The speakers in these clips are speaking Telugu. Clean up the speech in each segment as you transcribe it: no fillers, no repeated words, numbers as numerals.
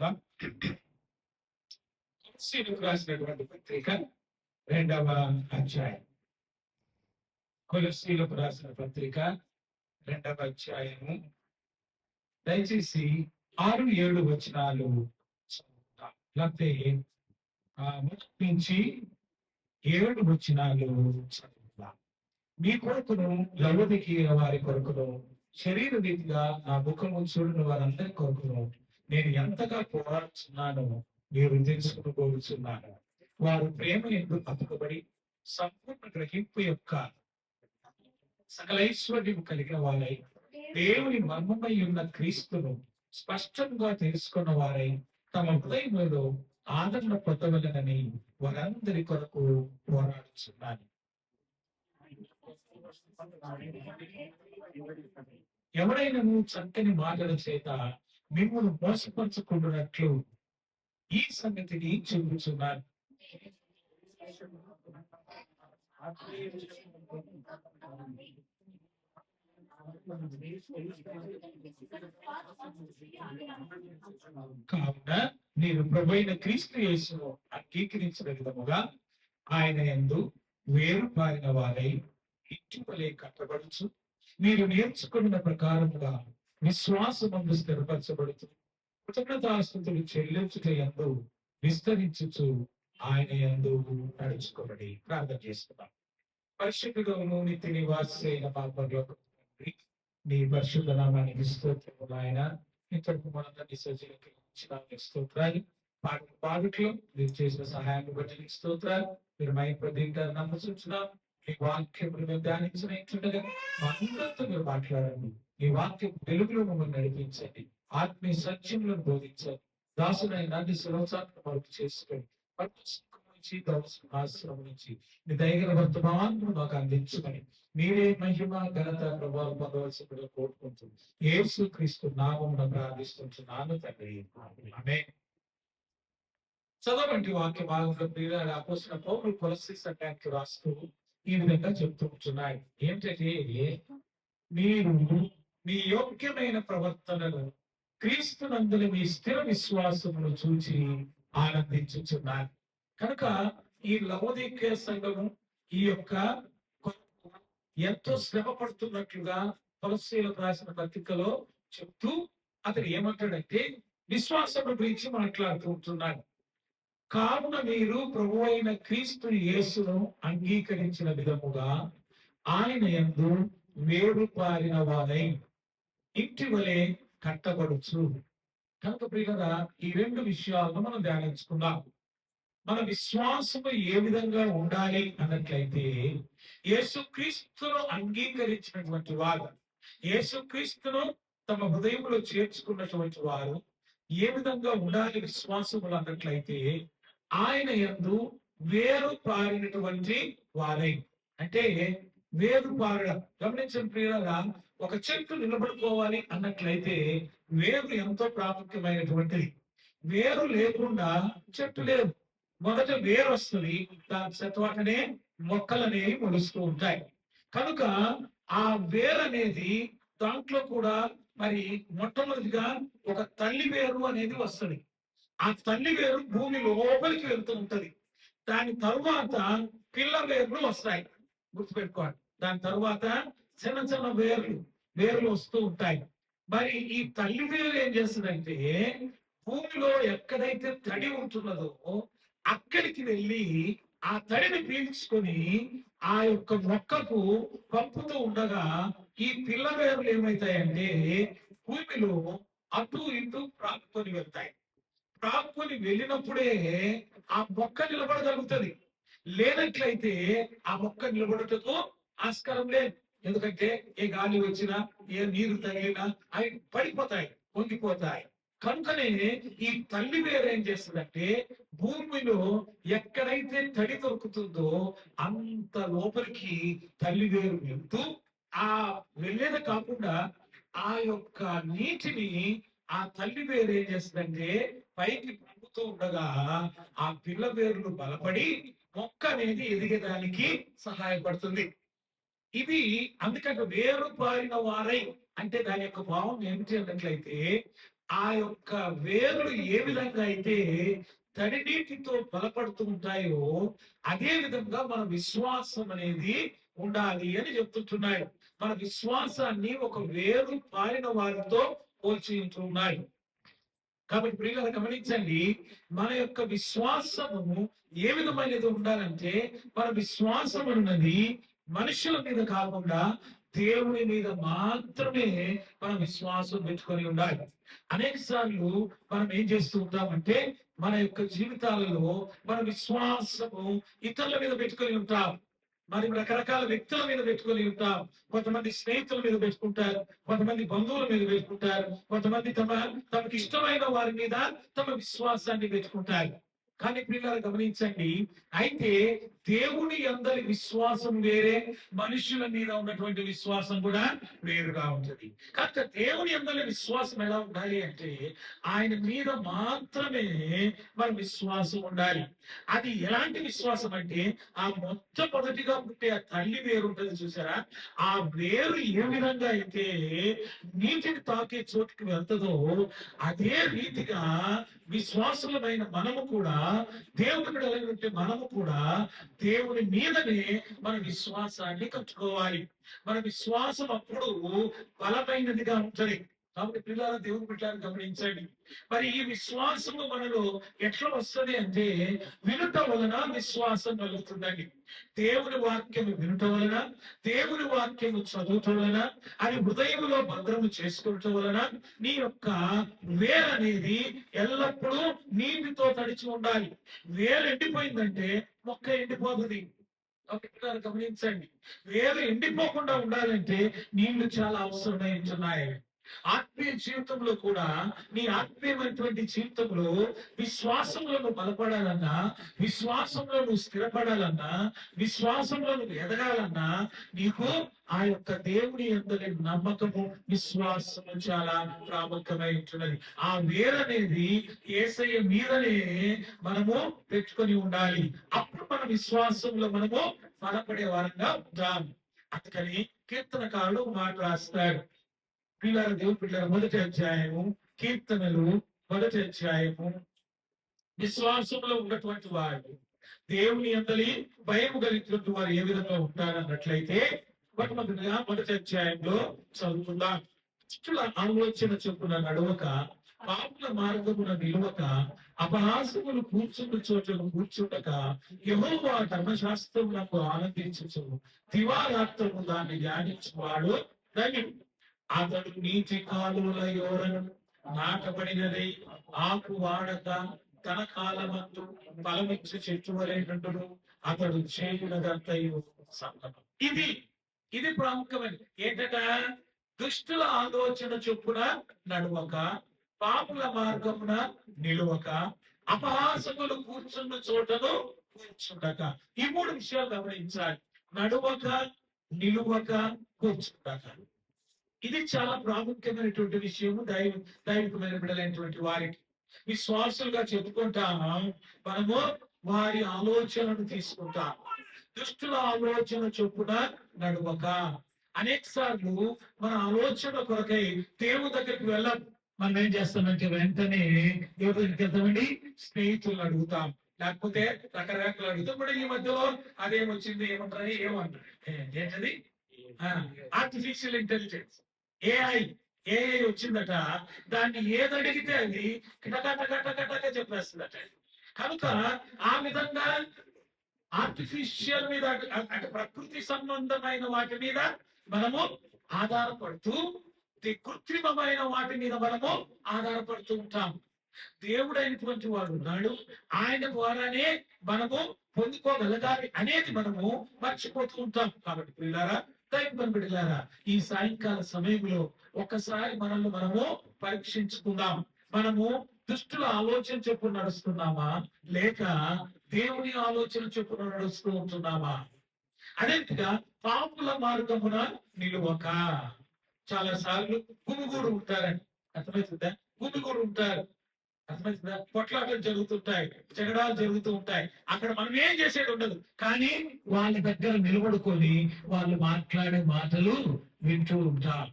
చేసుకుందాం. కొలస్సీయులకు రాసినటువంటి పత్రిక 2వ అధ్యాయం. కొలస్సీయులకు రాసిన పత్రిక 2వ అధ్యాయము. దయచేసి 6-7 వచనాలు చదువుతాం. లేకపోతే మొదటి నుంచి 7 వచనాలు చదువుతాం. మీ కొరకును లవోదికీయ వారి కొరకును శరీర రీతిగా నా ముఖము చూడని వారందరి కొరకును నేను ఎంతగా పోరాడుతున్నానో మీరు తెలుసుకుని కోరుచున్నాను. వారు ప్రేమ ఎందుకు అతుకబడి సంపూర్ణ గ్రహింపు యొక్క సకలైశ్వర్యం కలిగిన వారై దేవుని మర్మమై ఉన్న క్రీస్తును స్పష్టంగా తెలుసుకున్న వారై తమ హృదయంలో ఆదరణ పొందవలనని వారందరి కొరకు పోరాడుచున్నాను. ఎవరైనాను చక్కని మాటల చేత మిమ్మల్ని మోసపరచుకుంటున్నట్లు ఈ సంగతిని చెబుతున్నాను. కావున మీరు ప్రభువైన క్రీస్తు యేసును అంగీకరించిన విధముగా ఆయన యందు వేరుపారిన వారై ఇంటి వలె కట్టబడుచు మీరు నేర్చుకున్న ప్రకారముగా విశ్వాసమందు స్థిరపరచబడుతూ కృతజ్ఞతాస్తుతులు చెల్లించుట యందు విస్తరించుచు ఆయన యందు నడుచుకోబడి ప్రార్థన చేసుకున్నాం. పరిశుద్ధుడును నిత్య నివాసైన మా పరలోకపు తండ్రి, నీ పరిశుద్ధ నామానికి స్తోత్రములు. ఆయన ఇంతకు మనందరినీ సజీవంగా ఉంచినందుకు స్తోత్రాలు. పాటలో మీరు చేసిన సహాయాన్ని బట్టి నీకు స్తోత్రాలు. మీరు మైప్రదీంగా నమ్మచున్నాం. మీ వాక్యం మేము ధ్యానించినట్లుగా అందరితో మీరు మాట్లాడండి. మీ వాక్యం వెలుగులో మమ్మల్ని నడిపించండి. ఆత్మీయ సత్యములను బోధించండి. దాసునైన అన్ని సులభాలను వరకు చేసుకొని ఆశ్రమం నుంచి మీ దయగల వర్తమానం మాకు అందించుకొని మీరే మహిమ ఘనత ప్రభావం పొందవలసిందిగా కోరుకుంటుంది. యేసు క్రీస్తు నామమున ప్రార్థిస్తున్నాను తండ్రి, ఆమేన్. చదవండి వాక్య భాగంలో ప్రియులారా, అపోస్తలుడైన పౌలు కొలస్సీ సంఘానికి రాస్తూ ఈ విధంగా చెప్తున్నాడు. ఏంటంటే, మీరు మీ యోగ్యమైన ప్రవర్తనను క్రీస్తునందుల మీ స్థిర విశ్వాసమును చూచి ఆనందించుచున్నారు. కనుక ఈ లవోదికీయ సంఘము ఈ యొక్క ఎంతో శ్రమ పడుతున్నట్లుగా కొలస్సీయులకు రాసిన పత్రికలో చెప్తూ అతను ఏమంటాడంటే విశ్వాసం గురించి మాట్లాడుతూ ఉంటున్నాడు. కావున మీరు ప్రభువైన క్రీస్తు యేసును అంగీకరించిన విధముగా ఆయన యందు వేరుపారిన వారై ఇంటి వలె కట్టబడుచు. కనుక ప్రియులారా, ఈ 2 విషయాలను మనం ధ్యానించుకున్నాం. మన విశ్వాసము ఏ విధంగా ఉండాలి అన్నట్లయితే, యేసుక్రీస్తును అంగీకరించినటువంటి వారు, యేసుక్రీస్తును తమ హృదయంలో చేర్చుకున్నటువంటి వారు ఏ విధంగా ఉండాలి విశ్వాసములు అన్నట్లయితే, ఆయన యందు వేరు పారినటువంటి వారై. అంటే వేరు పారడం గమనించిన ప్రియులారా, ఒక చెట్టు నిలబడుకోవాలి అన్నట్లయితే వేరు ఎంతో ప్రాముఖ్యమైనటువంటిది. వేరు లేకుండా చెట్టు లేదు. మొదట వేరు వస్తుంది, దాని చతవాటనే మొక్కలనేవి మొలుస్తూ ఉంటాయి. కనుక ఆ వేరు అనేది దాంట్లో కూడా మరి మొట్టమొదటిగా ఒక తల్లి వేరు అనేది వస్తుంది. ఆ తల్లి వేరు భూమి లోపలికి వెళ్తూ ఉంటది. దాని తరువాత పిల్ల వేర్లు వస్తాయి, గుర్తుపెట్టుకోండి. దాని తరువాత చిన్న చిన్న వేర్లు వస్తూ ఉంటాయి. మరి ఈ తల్లి వేరు ఏం చేస్తుందంటే, భూమిలో ఎక్కడైతే తడి ఉంటున్నదో అక్కడికి వెళ్ళి ఆ తడిని పీల్చుకొని ఆ యొక్క మొక్కకు పంపుతూ ఉండగా ఈ పిల్ల వేర్లు ఏమవుతాయంటే భూమిలో అటు ఇటు ప్రాక్కుని వెళ్తాయి. ప్రాక్కుని వెళ్ళినప్పుడే ఆ మొక్క నిలబడగలుగుతుంది. లేనట్లయితే ఆ మొక్క నిలబడుటకు ఆస్కారం లేదు. ఎందుకంటే ఏ గాలి వచ్చినా ఏ నీరు తగిలినా అవి పడిపోతాయి, పొంగిపోతాయి. కనుకనే ఈ తల్లి వేరు ఏం చేస్తుందంటే భూమిలో ఎక్కడైతే తడి దొరుకుతుందో అంత లోపలికి తల్లి వేరు వెళ్తూ ఆ వెళ్ళేది కాకుండా ఆ యొక్క నీటిని ఆ తల్లి వేరు ఏం చేస్తుందంటే పైకి పంపుతూ ఉండగా ఆ పిల్ల వేర్లు బలపడి మొక్క అనేది ఎదిగడానికి సహాయపడుతుంది. ఇది అందుకంటే వేరు పారిన వారై అంటే దాని యొక్క భావం ఏమిటి అన్నట్లయితే, ఆ యొక్క వేర్లు ఏ విధంగా అయితే తడి నీటితో బలపడుతూ ఉంటాయో అదే విధంగా మన విశ్వాసం అనేది ఉండాలి అని చెప్తుంటున్నాడు. మన విశ్వాసాన్ని ఒక వేరు పారిన వారితో పోల్చి ఉంటున్నాడు. కాబట్టి ప్రియులారా గమనించండి, మన యొక్క విశ్వాసము ఏ విధమైనది ఉండాలంటే, మన విశ్వాసం అన్నది మనుషుల మీద కాకుండా దేవుని మీద మాత్రమే మనం విశ్వాసం పెట్టుకొని ఉండాలి. అనేక సార్లు మనం ఏం చేస్తూ ఉంటామంటే, మన యొక్క జీవితాలలో మన విశ్వాసము ఇతరుల మీద పెట్టుకొని ఉంటాం. మరి రకరకాల వ్యక్తుల మీద పెట్టుకొని ఉంటాం. కొంతమంది స్నేహితుల మీద పెట్టుకుంటారు, కొంతమంది బంధువుల మీద పెట్టుకుంటారు, కొంతమంది తమకి ఇష్టమైన వారి మీద తమ విశ్వాసాన్ని పెట్టుకుంటారు. కానీ పిల్లలు గమనించండి, అయితే దేవుని అందరి విశ్వాసం వేరే, మనుషుల మీద ఉన్నటువంటి విశ్వాసం కూడా వేరుగా ఉంటుంది. కాకపోతే దేవుని అందరి విశ్వాసం ఎలా ఉండాలి అంటే, ఆయన మీద మాత్రమే మన విశ్వాసం ఉండాలి. అది ఎలాంటి విశ్వాసం అంటే, ఆ మొట్టమొదటిగా పుట్టే ఆ తల్లి వేరు ఉంటుంది చూసారా, ఆ వేరు ఏ విధంగా అయితే నీటిని తాకే చోటుకి వెళ్తుందో అదే రీతిగా విశ్వాసులమైన మనము కూడా, దేవుడు మనము కూడా దేవుని మీదనే మన విశ్వాసాన్ని కట్టుకోవాలి. మన విశ్వాసం అప్పుడు బలమైనదిగా ఉంటుంది. కాబట్టి పిల్లల దేవుని బిడ్డలను గమనించండి. మరి ఈ విశ్వాసము మనలో ఎట్లా వస్తుంది అంటే, వినుట వలన విశ్వాసం కలుగుతుందండి. దేవుని వాక్యము వినుట వలన, దేవుని వాక్యము చదువుట వలన, అది హృదయంలో భద్రము చేసుకోవటం వలన నీ యొక్క వేరు అనేది ఎల్లప్పుడూ నీటితో తడిచి ఉండాలి. వేరు ఎండిపోయిందంటే మొక్క ఎండిపోతుంది. ఒకటి గమనించండి, వేరు ఎండిపోకుండా ఉండాలంటే నీళ్లు చాలా అవసరమై ఉంటున్నాయి. ఆత్మీయ జీవితంలో కూడా, నీ ఆత్మీయమైనటువంటి జీవితంలో విశ్వాసంలో నువ్వు బలపడాలన్నా, విశ్వాసంలో నువ్వు స్థిరపడాలన్నా, విశ్వాసంలో నువ్వు ఎదగాలన్నా, నీకు ఆ యొక్క దేవుని అందరి నమ్మకము, విశ్వాసము చాలా ప్రాముఖ్యమై ఉంటున్నది. ఆ వేరనేది యేసయ్య మీదనే మనము పెట్టుకొని ఉండాలి. అప్పుడు మన విశ్వాసంలో మనము బలపడే వారంగా ఉంటాం. అందుకని కీర్తనకారుడు మాట రాస్తాడు. పిల్లల దేవుని పిల్లల మొదటి అధ్యాయము, కీర్తనలు మొదటి అధ్యాయము, విశ్వాసంలో ఉన్నటువంటి వారు, దేవుని అందరి భయం కలిగినటువంటి వారు ఏ విధంగా ఉంటారన్నట్లయితే మొదటి అధ్యాయంలో చదువుకుందాం. దుష్టుల ఆలోచన చొప్పున నడవక, పాపుల మార్గమున నిలవక, అపహాసములు కూర్చున్న చోట్లను కూర్చుండక, యెహోవా ధర్మశాస్త్రమునకు ఆనందించు దివారాత్రము దాన్ని ధ్యానించువాడు ధన్యుడు. అతడు నీటి కాలువల యోరను నాటబడినదై ఆకు వాడక తన కాలమందు ఫలమిచ్చు చెట్టు వలెనుండును. అతడు చేయునదంతయు సఫలం. ఇది ప్రాముఖ్యమైనది. ఏంటట? దుష్టుల ఆలోచన చొప్పున నడవక, పాపుల మార్గమున నిలువక, అపహాసకులు కూర్చున్న చోటను కూర్చుండక. ఈ మూడు విషయాలు గమనించాలి. నడువక, నిలువక, కూర్చుండక. ఇది చాలా ప్రాముఖ్యమైనటువంటి విషయము. దైవికమైన బిడ్డలైనటువంటి వారికి, విశ్వాసులుగా చెప్పుకుంటాము, మనము వారి ఆలోచనను తీసుకుంటాం. దుష్టుల ఆలోచన చొప్పున నడువక. అనేక సార్లు మన ఆలోచన కొరకై దేవుని దగ్గరికి వెళ్ళం. మనం ఏం చేస్తామంటే వెంటనే ఎవరి దగ్గరికి వెళ్తామండి? స్నేహితులను అడుగుతాం, లేకపోతే రకరకాలు అడుగుతాం. కూడా ఈ మధ్యలో అదేమొచ్చింది, ఏమంటారు, ఏమంటారు, ఏంటది, ఆర్టిఫిషియల్ ఇంటెలిజెన్స్, ఏఐ వచ్చిందట. దాన్ని ఏది అడిగితే అది కిటకటకటకటగా చెప్పేస్తుందట. కనుక ఆ విధంగా ఆర్టిఫిషియల్ మీద, అంటే ప్రకృతి సంబంధమైన వాటి మీద మనము ఆధారపడుతూ, కృత్రిమమైన వాటి మీద మనము ఆధారపడుతూ ఉంటాం. దేవుడైనటువంటి వాడు ఉన్నాడు, ఆయన ద్వారానే మనము పొందుకోగలగాలి అనేది మనము మర్చిపోతూ ఉంటాం. కాబట్టి ప్రియులారా, దైవ బిడ్డలారా, ఈ సాయంకాల సమయంలో ఒకసారి మనల్ని మనము పరీక్షించుకుందాం. మనము దుష్టుల ఆలోచన చొప్పున నడుస్తున్నామా, లేక దేవుని ఆలోచన చొప్పున నడుస్తూ ఉంటున్నామా? అదేవిధంగా పాపుల మార్గమున నిలువక. చాలా సార్లు గుమిగూడు ఉంటారండి, అర్థమవుతుందా? గుమిగూడు ఉంటారు, అర్థమవుతుందా? కొట్లాటలు జరుగుతుంటాయి, జగడాలు జరుగుతూ ఉంటాయి. అక్కడ మనం ఏం చేసేది ఉండదు, కానీ వాళ్ళ దగ్గర నిలబడుకొని వాళ్ళు మాట్లాడే మాటలు వింటూ ఉంటాం.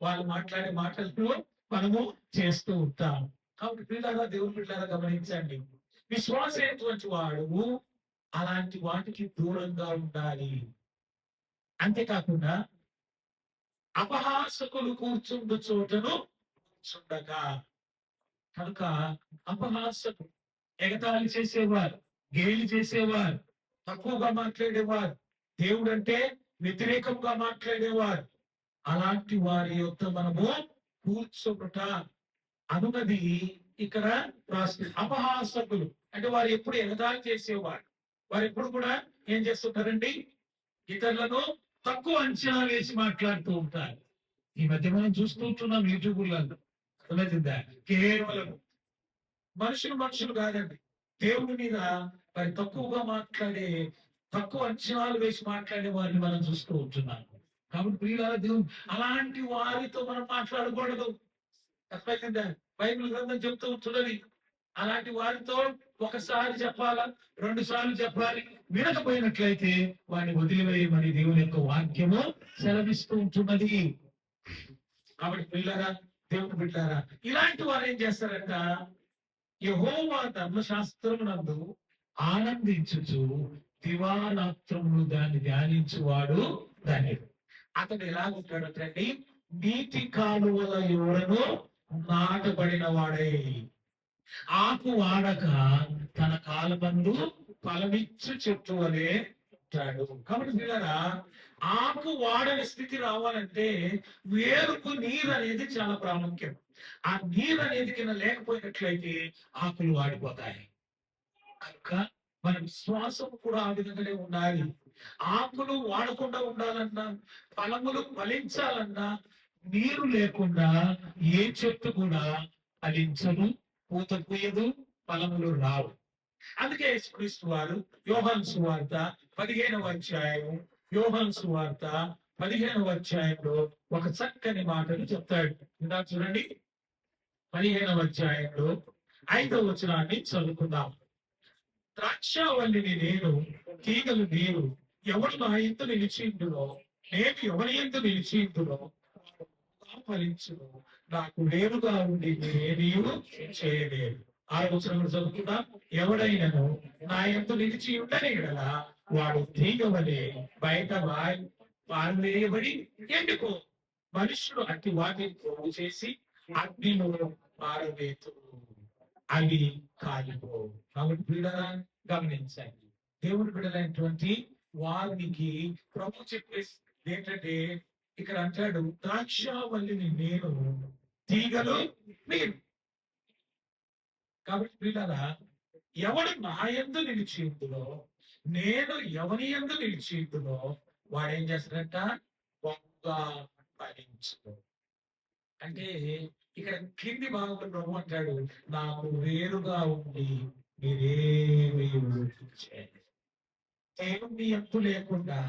వాళ్ళు మాట్లాడే మాటలు మనము చేస్తూ ఉంటాం. కాబట్టి పిల్లలారా, దేవుని బిడ్డలారా గమనించండి. విశ్వాసమైనటువంటి వాడు అలాంటి వాటికి దూరంగా ఉండాలి. అంతేకాకుండా అపహాసకులు కూర్చుండు చోటను కూర్చుండగా. కనుక అపహాసకు, ఎగతాళి చేసేవారు, గేలి చేసేవారు, తక్కువగా మాట్లాడేవారు, దేవుడంటే వ్యతిరేకంగా మాట్లాడేవారు, అలాంటి వారి యొక్క మనము కూర్చోబట అనున్నది ఇక్కడ రాస్తుంది. అపహాసకులు అంటే వారు ఎప్పుడు ఎగతాళి చేసేవారు. వారు ఎప్పుడు కూడా ఏం చేస్తుంటారండి? ఇతరులను తక్కువ అంచనా వేసి మాట్లాడుతూ ఉంటారు. ఈ మధ్య మనం చూస్తూ ఉంటున్నాం యూట్యూబ్లలో. అర్థమైందా? కేవలం మనుషులు కాదండి, దేవుడి మీద మరి తక్కువగా మాట్లాడే, తక్కువ అంచనాలు వేసి మాట్లాడే వారిని మనం చూస్తూ ఉంటున్నాం. కాబట్టి ప్రియులారా, దేవుడు అలాంటి వారితో మనం మాట్లాడకూడదు. అర్థమైందా? బైబిల్ గ్రంథం చెప్తూ ఉంటున్నది. అలాంటి వారితో ఒకసారి చెప్పాలా, 2 సార్లు చెప్పాలి. వినకపోయినట్లయితే వాడిని వదిలివేయమని దేవుని యొక్క వాక్యము సెలవిస్తూ ఉంటున్నది. కాబట్టి పిల్లరా, దేవుని బిడ్డారా, ఇలాంటి వారు ఏం చేస్తారంట? యెహోవా ధర్మశాస్త్రమునందు ఆనందించుచు దివారాత్రములు దాన్ని ధ్యానించువాడు ధన్యుడు. అతడు ఎలా ఉంటాడంటే, నీటి కాలువల ఎవరను నాటబడిన వాడే, ఆకు వాడక తన కాలమందు ఫలమిచ్చు చెట్టు వలె ఉంటాడు. కాబట్టి పిల్లరా, ఆకు వాడని స్థితి రావాలంటే వేరుకు నీరు అనేది చాలా ప్రాముఖ్యం. ఆ నీరు అనేది కింద లేకపోయినట్లయితే ఆకులు వాడిపోతాయి. కనుక మన విశ్వాసం కూడా ఆ విధంగానే ఉండాలి. ఆకులు వాడకుండా ఉండాలన్నా, ఫలములు ఫలించాలన్నా నీరు లేకుండా ఏ చెట్టు కూడా ఫలించదు, పూత పూయదు, ఫలములు రావు. అందుకే యేసుక్రీస్తు వారు యోహాను సువార్త 15వ అధ్యాయం, యోహాను సువార్త 15వ అధ్యాయంలో ఒక చక్కని మాటను చెప్తాడు. ఇందా చూడండి, 15వ అధ్యాయంలో 5వ వచనాన్ని చదువుకుందాం. ద్రాక్షావల్లిని నేను, తీగలు మీరు. ఎవడు నా యందు నిలిచిందులో, నేను ఎవరి యందు నిలిచిందులో ఫలించును. నాకు వేరుగా ఉండి మీరేమీ చేయలేరు. 6వ వచనం చదువుకుందాం. ఎవడైనను నా యందు నిలిచి ఉండని యెడల వాడు తీగ వలె బయట పారవేయబడి ఎండుకో, మనుషులు అట్టి వాటిని పోగు చేసి అగ్నిలో పారవేతురు, అవి కాలిపో. కాబట్టి బిడ్డలా గమనించండి, దేవుని బిడ్డలైనటువంటి వారికి ప్రభు చెప్పేసి ఏంటంటే, ఇక్కడ అంటాడు, ద్రాక్షావల్లిని నేను, తీగలు మీరు. కాబట్టి పిల్లలా, ఎవడు నా యందు నిలిచి ఉంటుందో, నేను ఎవరి యందు నిలిచి ఉంటుందో వాడేం చేస్తాడంట? గొప్ప ఫలించు. అంటే ఇక్కడ కింది భాగంలో ప్రభు అంటాడు, నాకు వేరుగా ఉండి మీరేమీ చేయలేరు. దేవుని యందు లేకుండా,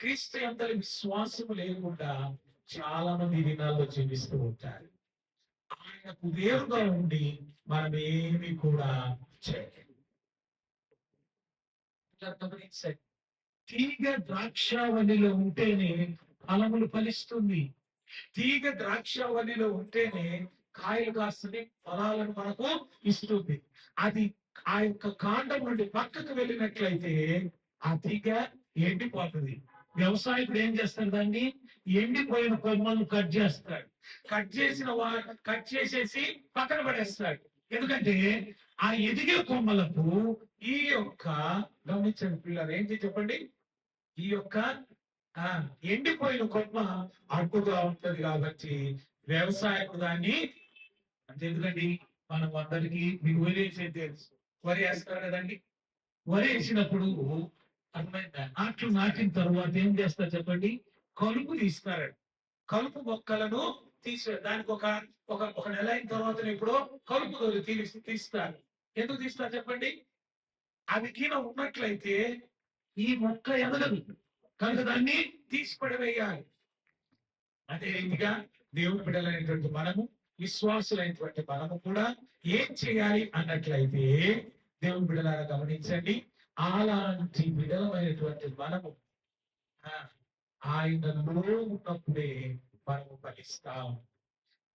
క్రీస్తు యందు విశ్వాసము లేకుండా చాలా మంది ఈ దినాల్లో జీవిస్తూ ఉంటారు. ఆయనకు వేరుగా ఉండి మనం ఏమి కూడా చేయలేము. గమనించండి, తీగ ద్రాక్షావళిలో ఉంటేనే ఫలములు ఫలిస్తుంది. తీగ ద్రాక్షావళిలో ఉంటేనే కాయలు కాస్తుంది, ఫలాలను మనకు ఇస్తుంది. అది ఆ యొక్క కాండం నుండి పక్కకు వెళ్ళినట్లయితే ఆ తీగ ఎండిపోతుంది. వ్యవసాయకుడు ఏం చేస్తాడు? దాన్ని ఎండిపోయిన కొమ్మలను కట్ చేస్తాడు. కట్ చేసేసి పక్కన పడేస్తాడు. ఎందుకంటే ఆ ఎదిగే కొమ్మలకు ఈ యొక్క, గమనించండి పిల్లలు, ఏంటి చెప్పండి, ఈ యొక్క ఎండిపోయిన కొమ్మ అడ్డుగా ఉంటది. కాబట్టి వ్యవసాయకుడు దాన్ని, అంటే ఎందుకండి, మనం అందరికీ మీకు వరి వేసేది తెలుసు, వరి వేస్తారు కదండి. వరి వేసినప్పుడు అర్థమైందా? నాటిన తర్వాత ఏం చేస్తారు చెప్పండి? కలుపు తీస్తారు. కలుపు మొక్కలను దానికి ఒక ఒక ఒక నెల అయిన తర్వాత ఇప్పుడు కలుపు తీస్తారు. ఎందుకు తీస్తారు చెప్పండి? అవి కింద ఉన్నట్లయితే ఈ మొక్క ఎదగదు, కనుక దాన్ని తీసి పడవేయాలి. అదే రీతిగా దేవుని బిడ్డలైనటువంటి మనము, విశ్వాసులైనటువంటి మనము కూడా ఏం చేయాలి అన్నట్లయితే, దేవుని బిడ్డలారా గమనించండి, అలాంటి బిడ్డలమైనటువంటి మనము ఆయనలో ఉన్నప్పుడే మనము ఫలిస్తాం.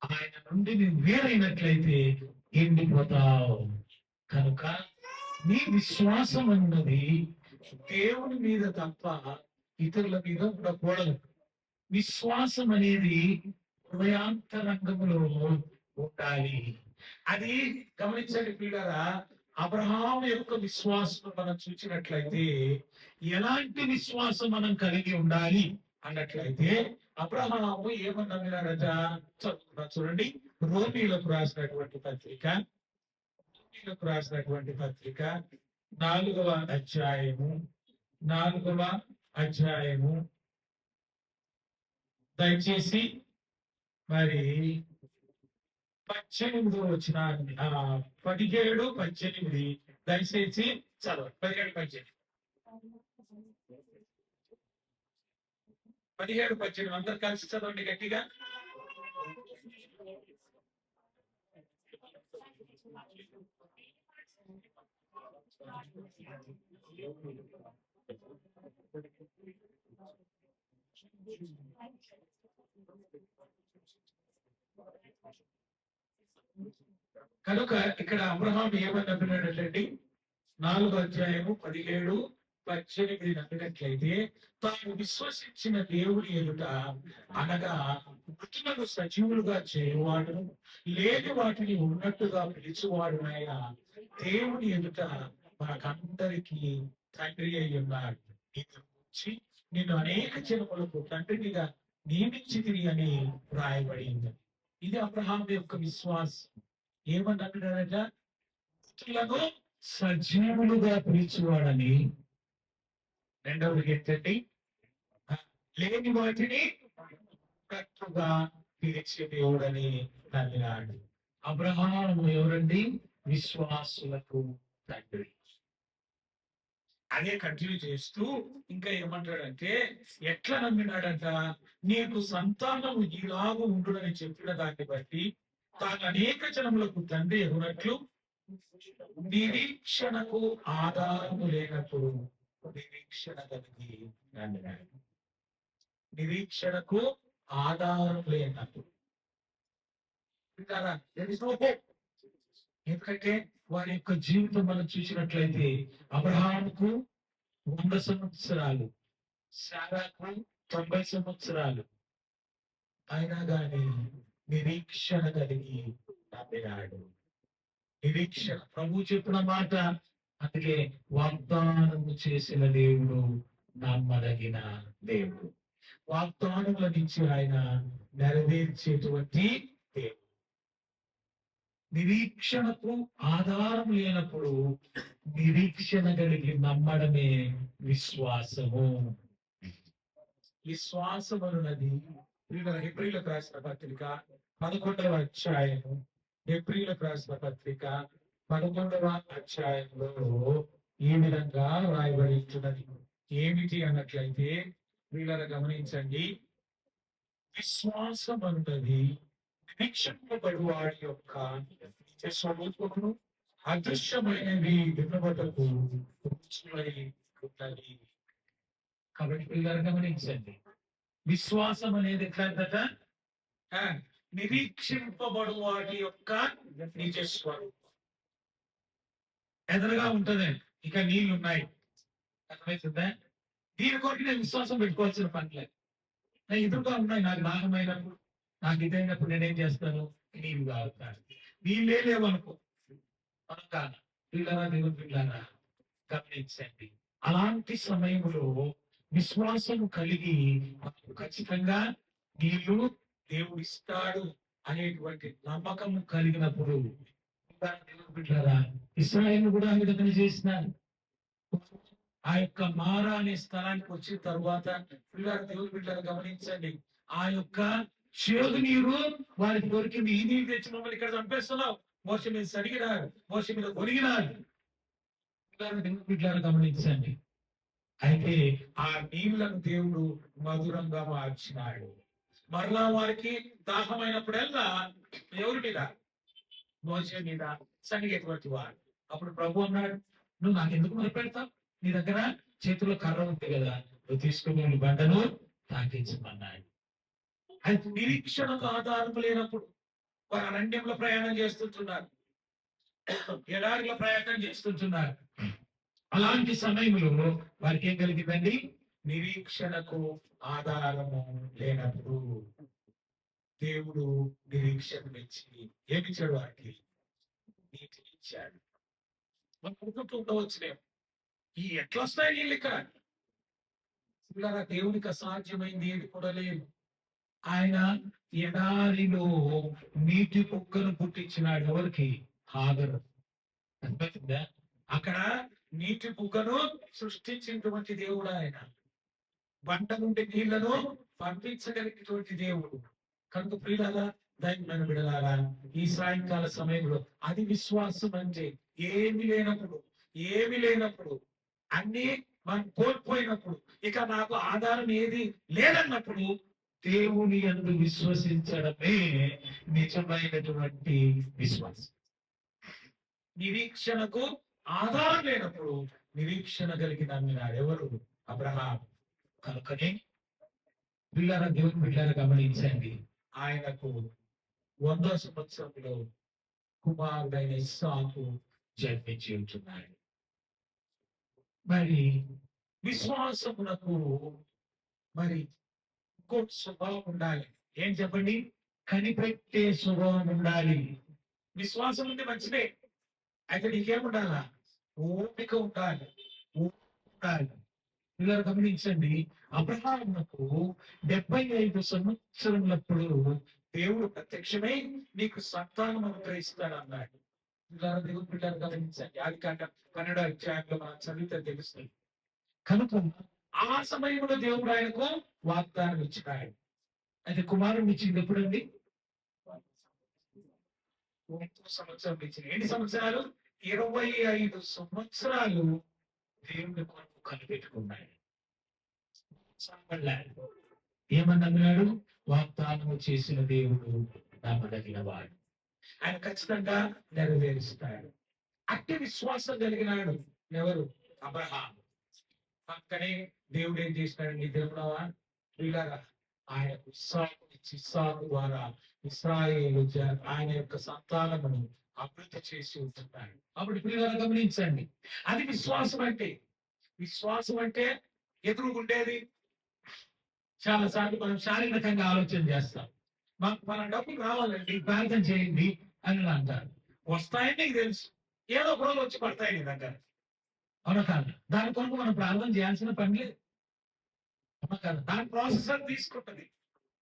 ఆయన నుండి నువ్వు వేరైనట్లయితే ఎండిపోతావు. కనుక నీ విశ్వాసం అన్నది దేవుని మీద తప్ప ఇతరుల మీద ఉండకూడదు. విశ్వాసం అనేది హృదయాంతరంగంలో ఉండాలి. అది గమనించండి పిల్లరా. అబ్రహాం యొక్క విశ్వాసం మనం చూసినట్లయితే ఎలాంటి విశ్వాసం మనం కలిగి ఉండాలి అన్నట్లయితే అబ్రహాము ఏమని నమ్మినాడట చదువుకున్నా చూడండి. రోమీలకు రాసినటువంటి పత్రిక 4వ అధ్యాయము 4వ అధ్యాయము దయచేసి మరి 18 వచ్చిన 17, 18 దయచేసి చదవ. 17, 18 అందరు కలిసి చదవండి గట్టిగా. కనుక ఇక్కడ అబ్రహాం ఏమని నమ్మినాడంటే 4వ అధ్యాయము 17, 18 నమ్మినట్లయితే తాను విశ్వసించిన దేవుడి ఎదుట అనగా మృతులను సజీవులుగా చేయువాడు, లేని వాటిని ఉన్నట్టుగా పిలిచేవాడు ఆయన దేవుని ఎదుట మనకందరికీ తండ్రి అయి ఉన్నాడు. ఇది గురించి నిన్ను అనేక జనములకు తండ్రినిగా నియమించితిని అని రాయబడింది. ఇది అబ్రహాం యొక్క విశ్వాసం. ఏమన్నాడట? మృతులను సజీవులుగా పిలిచేవాడని. రెండవది ఏంటండి? లేని వాటిని ఉన్నట్టుగా పిలిచే దేవుడని నమ్మినాడు. అబ్రహాము ఎవరండి? విశ్వాసులకు తండ్రి. అదే కంటిన్యూ చేస్తూ ఇంకా ఏమంటాడంటే ఎట్లా నమ్మినాడంట? నీకు సంతానం ఇలాగూ ఉండునని చెప్పిన దాన్ని బట్టి తాను అనేక జనములకు తండ్రి ఎగునట్లు నిరీక్షణకు ఆధారము లేనప్పుడు నిరీక్షణ కలిగి నమ్మినాడు. నిరీక్షణకు ఆధారం లేనప్పుడు. ఎందుకంటే వారి యొక్క జీవితం మనం చూసినట్లయితే అబ్రహాముకు 100 సంవత్సరాలు, శారాకు 90 సంవత్సరాలు, అయినా గాని నిరీక్షణ కలిగి నమ్మినాడు. నిరీక్షణ ప్రభు చెప్పిన మాట. అందుకే వాగ్దానము చేసిన దేవుడు నమ్మదగిన దేవుడు. వాగ్దానముల నుంచి ఆయన నెరవేర్చేటువంటి దేవుడు. నిరీక్షణకు ఆధారం లేనప్పుడు నిరీక్షణ కలిగి నమ్మడమే విశ్వాసము. విశ్వాసం అన్నది హెబ్రీయులకు రాసిన పత్రిక 11వ అధ్యాయము, హెబ్రీయులకు రాసిన పత్రిక 11వ అధ్యాయంలో ఈ విధంగా రాయబడుతున్నది. ఏమిటి అన్నట్లయితే వీళ్ళని గమనించండి. విశ్వాసం అన్నది నిరీక్షింపబడు వాడి యొక్క నిత్య స్వరూపమును అదృశ్యమైనవి వినబడకు ఉన్నది. కాబట్టి పిల్లలు గమనించండి. విశ్వాసం అనేది ఎట్లాంటట? నిరీక్షింపబడు వాటి యొక్క నిజ స్వరూపం ఎదురుగా ఉంటదండి. ఇక నీళ్ళు ఉన్నాయి, అర్థమవుతుందా? దీని కొరకు నేను విశ్వాసం పెట్టుకోవాల్సిన పని లేదు. నేను ఎదురుగా ఉన్నాయి. నాకు దాహమైనప్పుడు, నాకు ఇదైనప్పుడు నేనేం చేస్తాను? నీళ్ళు తాగుతాను. నీళ్ళే లేవనుకో, మనం కాదు. పిల్లరా, దేవుని పిల్లరా గమనించండి. అలాంటి సమయంలో విశ్వాసం కలిగి ఖచ్చితంగా నీళ్లు దేవుడు ఇస్తాడు అనేటువంటి నమ్మకం కలిగినప్పుడు దేవుని బిడ్డలారా ఇశ్రాయేలును కూడా ఆ విధంగా చేసినారు. ఆ యొక్క మారా అనే స్థలానికి వచ్చిన తర్వాత పిల్లలు దేవుని బిడ్డలు గమనించండి. ఆ యొక్క చేదు నీరు వారికి దొరికింది. ఈ నీరు తెచ్చి మమ్మల్ని ఇక్కడ చంపేస్తున్నావు, మోస మీద సడిగినారు, మోస మీద ఒరిగినారు. దేవుని బిడ్డలు గమనించండి. అయితే ఆ నీళ్లను దేవుడు మధురంగా మార్చినాడు. మరలా వారికి దాహమైనప్పుడల్లా ఎవరి మీద? మోసే మీద సనిగేటువంటి వాడు. అప్పుడు ప్రభు అన్నాడు, నువ్వు నాకెందుకు మొదలుపెడతావు? నీ దగ్గర చేతిలో కర్ర ఉంది కదా, నువ్వు తీసుకుని బండను తాకించమన్నాడు. అయితే నిరీక్షణకు ఆధారం లేనప్పుడు వారు అరణ్యంలో ప్రయాణం చేస్తుంటున్నారు, ఎడారిలో ప్రయాణం చేస్తుంటున్నారు. అలాంటి సమయంలో వారికి ఏం కలిగిందండి? నిరీక్షణకు ఆధారము లేనప్పుడు దేవుడు నిరీక్షణ ఇచ్చి ఏమిచ్చాడు? వారికి నీటిని ఇచ్చాడు. మనం అనుకుంటూ ఉండవచ్చునేమో, ఈ ఎట్లా వస్తాయి నీళ్ళు ఇక్కడ? పిల్లరా, దేవునికి అసాధ్యమైంది ఏది కూడా లేదు. ఆయన ఎడారిలో నీటి కుక్కను పుట్టించినాడు. ఎవరికి? హాగరు. అర్థమవుతుందా? అక్కడ నీటి కుక్కను సృష్టించినటువంటి దేవుడు ఆయన. బంట నుండి నీళ్లను పంపించగలిగినటువంటి దేవుడు. కనుక ప్రియులారా, దైవమైన బిడ్డలారా, ఈ సాయంకాల సమయంలో అది విశ్వాసం అంటే ఏమి లేనప్పుడు అన్ని మనం కోల్పోయినప్పుడు, ఇక నాకు ఆధారం ఏది లేదన్నప్పుడు దేవుని యందు విశ్వసించడమే నిజమైనటువంటి విశ్వాసం. నిరీక్షణకు ఆధారం లేనప్పుడు నిరీక్షణ కలిగి నమ్మినాడు ఎవరు? అబ్రహాం. కనుకనే పిల్లల దేవుని బిడ్డలు గమనించండి, ఆయనకు 100వ సంవత్సరంలో కుమారుడైన ఇస్సాకు జన్మించి ఉంటున్నాడు. మరి విశ్వాసమునకు మరి ఇంకోటి స్వభావం ఉండాలి. ఏం చెప్పండి? కనిపెట్టే స్వభావం ఉండాలి. విశ్వాసం ఉంది, మంచిదే. అయితే నీకేముండాలా? ఓపిక ఉండాలి, ఉండాలి. పిల్లలు గమనించండి, అబ్రహామునకు 75 సంవత్సరములప్పుడు దేవుడు ప్రత్యక్షమై నీకు సంతానం అనుగ్రహిస్తాడు అన్నాడు. పిల్లలు దేవుడు బిడ్డలు గమనించండి, అది కాక 12వ అధ్యాయంలో మనం చదివితే తెలుస్తుంది. కనుక ఆ సమయంలో దేవుడు ఆయనకు వాగ్దానం ఇచ్చినాడు. అయితే కుమారుని ఇచ్చింది ఎప్పుడండి? 30వ సంవత్సరం ఇచ్చింది. ఎన్ని సంవత్సరాలు? 25 సంవత్సరాలు దేవుని కొరకు కనిపెట్టుకున్నాడు. ఏమన్నాడు? వాగ్దానము చేసిన దేవుడు నమ్మదగిన వాడు, ఆయన ఖచ్చితంగా నెరవేరుస్తాడు. అట్టి విశ్వాసం కలిగినాడు ఎవరు? అబ్రహాం. పక్కనే దేవుడు ఏం చేసినాడండి తెలుగునవా? వీళ్ళగా ఆయనకు ఇస్సాకు ద్వారా ఇశ్రాయేలు ఆయన యొక్క సంతానమును అభివృద్ధి చేసి ఉంటున్నాడు. అప్పుడు పిల్లలు గమనించండి, అది విశ్వాసం అంటే. విశ్వాసం అంటే ఎదురుగుండేది. చాలా సార్లు మనం శారీరకంగా ఆలోచన చేస్తాం. మన డబ్బులు రావాలండి, ప్రార్థన చేయండి అని అంటారు. వస్తాయని నీకు తెలుసు, ఏదో ఒక రోజు వచ్చి పడతాయి నీ దగ్గర. అవునా కాదు? దాని కొరకు మనం ప్రార్థన చేయాల్సిన పని లేదు. అవునా కాదు? దాని ప్రాసెస్ అని తీసుకుంటుంది.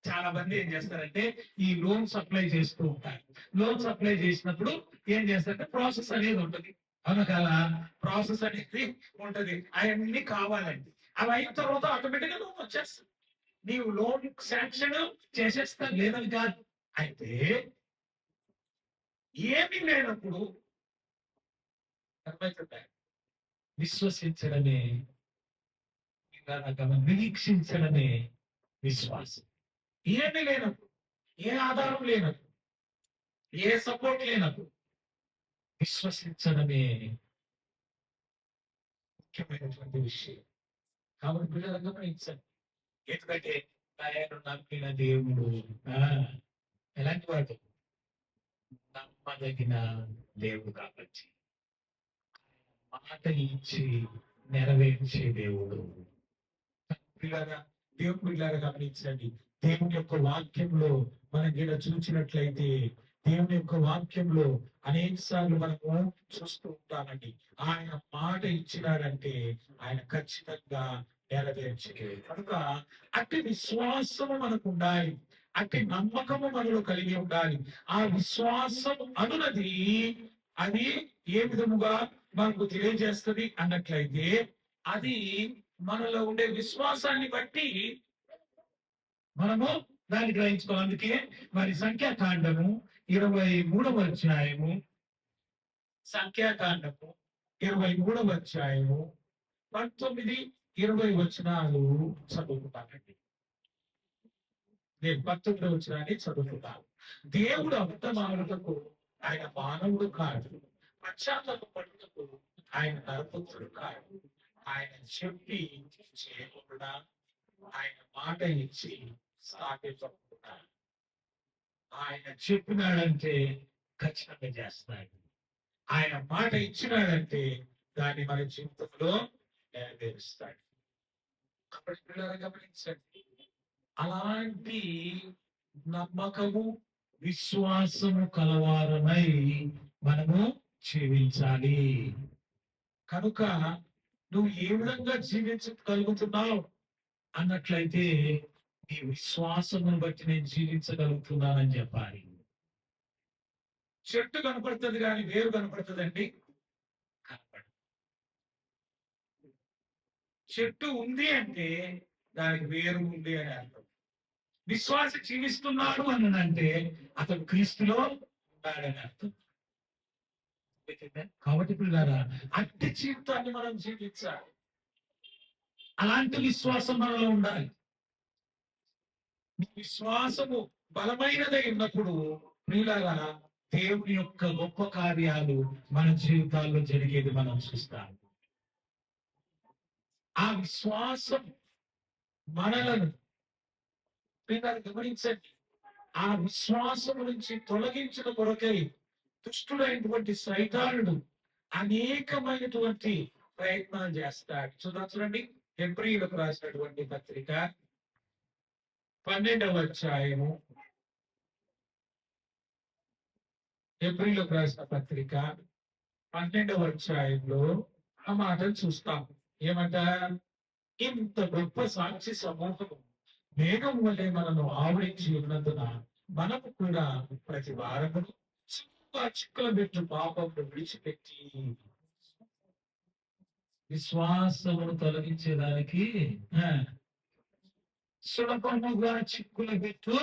చాలా మంది ఏం చేస్తారంటే ఈ లోన్ సప్లై చేస్తూ ఉంటారు. లోన్ సప్లై చేసినప్పుడు ఏం చేస్తారంటే ప్రాసెస్ అనేది ఉంటుంది. అవునా కాదా? ప్రాసెస్ అనేది ఉంటది, అవన్నీ కావాలండి. అవి అయిన తర్వాత ఆటోమేటిక్ గా లోన్ వచ్చేస్తుంది. నీవు లోన్ శాంక్షన్ చేసేస్తా లేదని కాదు. అయితే ఏమీ లేనప్పుడు విశ్వసించడమే, నిరీక్షించడమే విశ్వాసం. ఏమీ లేనప్పుడు, ఏ ఆధారం లేనప్పుడు, ఏ సపోర్ట్ లేనప్పుడు విశ్వసించడమే ముఖ్యమైనటువంటి విషయం. కాబట్టి పిల్లలు గమనించండి, ఎందుకంటే ఆయన నమ్మిన దేవుడు ఎలాంటి వాడు? నమ్మదగిన దేవుడు. కాబట్టి మాట ఇచ్చి నెరవేర్చే దేవుడు. పిల్లగా దేవుడు పిల్లగా గమనించండి, దేవుని యొక్క వాక్యంలో మనం గిడ చూసినట్లయితే దేవుని యొక్క వాక్యంలో అనేక సార్లు మనము చూస్తూ ఉంటామండి. ఆయన మాట ఇచ్చినాడంటే ఆయన ఖచ్చితంగా నెరవేర్చలేదు. కనుక అట్టి విశ్వాసము మనకు ఉండాలి, అట్టి నమ్మకము మనలో కలిగి ఉండాలి. ఆ విశ్వాసం అనున్నది అది ఏ విధముగా మనకు తెలియజేస్తుంది అన్నట్లయితే, అది మనలో ఉండే విశ్వాసాన్ని బట్టి మనము దాన్ని గ్రహించుకోవాలి. అందుకే మరి సంఖ్యాకాండము 23వ అధ్యాయము, సంఖ్యాకాండము 23వ అధ్యాయము 19, 20 వచనాలు చదువుకుంటానండి. నేను 19వ వచనాన్ని చదువుకుంటాను. దేవుడు అబద్ధమాడుటకు ఆయన మానవుడు కాదు, పశ్చాత్తాపడుటకు ఆయన నరపుత్రుడు కాదు. ఆయన చెప్పి చేయకుండా, ఆయన మాట ఇచ్చి స్థాపించకుండా. ఆయన చెప్పినాడంటే ఖచ్చితంగా చేస్తాడు. ఆయన మాట ఇచ్చినాడంటే దాన్ని మన జీవితంలో నెరవేరుస్తాడు. కాబట్టి పిల్లలు గమనించండి, అలాంటి నమ్మకము, విశ్వాసము కలవారమై మనము జీవించాలి. కనుక నువ్వు ఏ విధంగా జీవించగలుగుతున్నావు అన్నట్లయితే నీ విశ్వాసమును బట్టి నేను జీవించగలుగుతున్నానని చెప్పాలి. చెట్టు కనపడుతుంది కానీ వేరు కనపడుతుందండి, కనపడదు. చెట్టు ఉంది అంటే దానికి వేరు ఉంది అని అర్థం. విశ్వాస జీవిస్తున్నాడు అని అంటే అతడు క్రీస్తులో ఉన్నాడని అర్థం. కాబట్టి పిల్లరా, అట్టి జీవితాన్ని మనం జీవించాలి. అలాంటి విశ్వాసం మనలో ఉండాలి. విశ్వాసము బలమైనదై ఉన్నప్పుడు ప్రియులారా, దేవుని యొక్క గొప్ప కార్యాలు మన జీవితాల్లో జరిగేది మనం చూస్తాం. ఆ విశ్వాసం మనలను గమనించండి, ఆ విశ్వాసం నుంచి తొలగించిన కొరకై దుష్టుడైనటువంటి సైతానుడు అనేకమైనటువంటి ప్రయత్నాలు చేస్తాడు. చూడండి, హెబ్రీయులకు రాసినటువంటి పత్రిక 12వ అధ్యాయము, హెబ్రీయులకు రాసిన పత్రిక 12వ అధ్యాయంలో ఆ మాటలు చూస్తాం. ఏమంట, ఇంత గొప్ప సాక్షి సమూహము మేఘం వల్లే మనను ఆవరించి ఉన్నందున మనము కూడా ప్రతి వారము చిక్కుల పెట్టు పాపమును విడిచిపెట్టి విశ్వాసమును తొలగించేదానికి సులభముగా చిక్కుల పెట్టు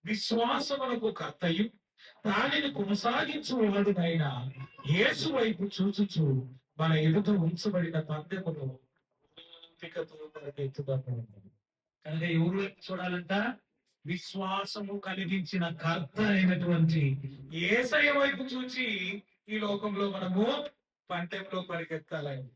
విశ్వాసమునకు కర్తయు దానిని కొనసాగించువాడునైన యేసు వైపు చూచుచు మన ఎదుట ఉంచబడిన పందెమును కనుక ఎవరు వైపు చూడాలంట? విశ్వాసము కలిగించిన కర్త అయినటువంటి యేసయ్య వైపు చూచి ఈ లోకంలో మనము పంటెంలో పరిగెత్తాలని.